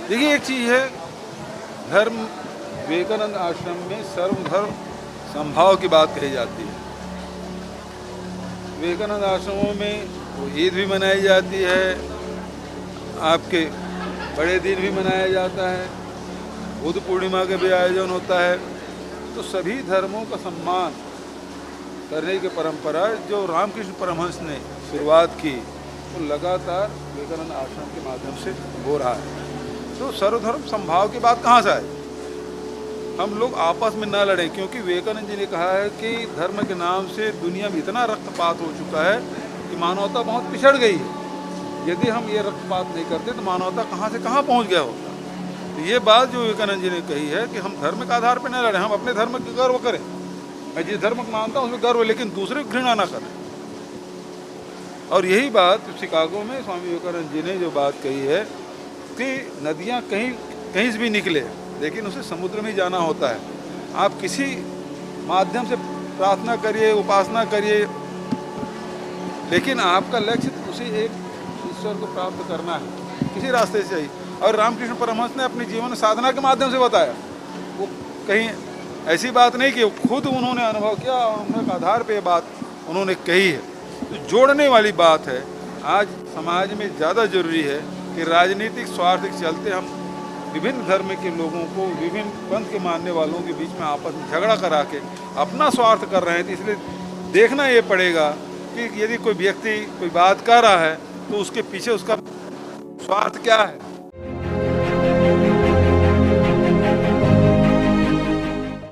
देखिए, एक चीज़ है, धर्म विवेकानंद आश्रम में सर्वधर्म समभाव की बात कही जाती है। विवेकानंद आश्रमों में वो ईद भी मनाई जाती है, आपके बड़े दिन भी मनाया जाता है, बुद्ध पूर्णिमा का भी आयोजन होता है। तो सभी धर्मों का सम्मान करने की परंपरा जो रामकृष्ण परमहंस ने शुरुआत की, वो लगातार विवेकानंद आश्रम के माध्यम से हो रहा है। तो सर्वधर्म समभाव की बात कहाँ से आई? हम लोग आपस में ना लड़ें, क्योंकि विवेकानंद जी ने कहा है कि धर्म के नाम से दुनिया में इतना रक्तपात हो चुका है कि मानवता बहुत पिछड़ गई है। यदि हम ये रक्तपात नहीं करते तो मानवता कहाँ से कहाँ पहुँच गया होता। तो ये बात जो विवेकानंद जी ने कही है कि हम धर्म के आधार पर न लड़ें, हम अपने धर्म की गर्व करें। मैं जिस धर्म को मानता हूँ उसमें गर्व है, लेकिन दूसरे को घृणा ना करें। और यही बात शिकागो में स्वामी विवेकानंद जी ने जो बात कही है कि नदियाँ कहीं कहीं से भी निकले, लेकिन उसे समुद्र में जाना होता है। आप किसी माध्यम से प्रार्थना करिए, उपासना करिए, लेकिन आपका लक्ष्य उसी एक ईश्वर को प्राप्त करना है, किसी रास्ते से ही। और रामकृष्ण परमहंस ने अपने जीवन साधना के माध्यम से बताया। वो कहीं ऐसी बात नहीं कि खुद उन्होंने अनुभव किया और उनके आधार पे ये बात उन्होंने कही है। तो जोड़ने वाली बात है। आज समाज में ज़्यादा ज़रूरी है कि राजनीतिक स्वार्थ के चलते हम विभिन्न धर्म के लोगों को, विभिन्न पंथ के मानने वालों के बीच में आपस में झगड़ा करा के अपना स्वार्थ कर रहे हैं। तो इसलिए देखना ये पड़ेगा कि यदि कोई व्यक्ति कोई बात कर रहा है तो उसके पीछे उसका स्वार्थ क्या है।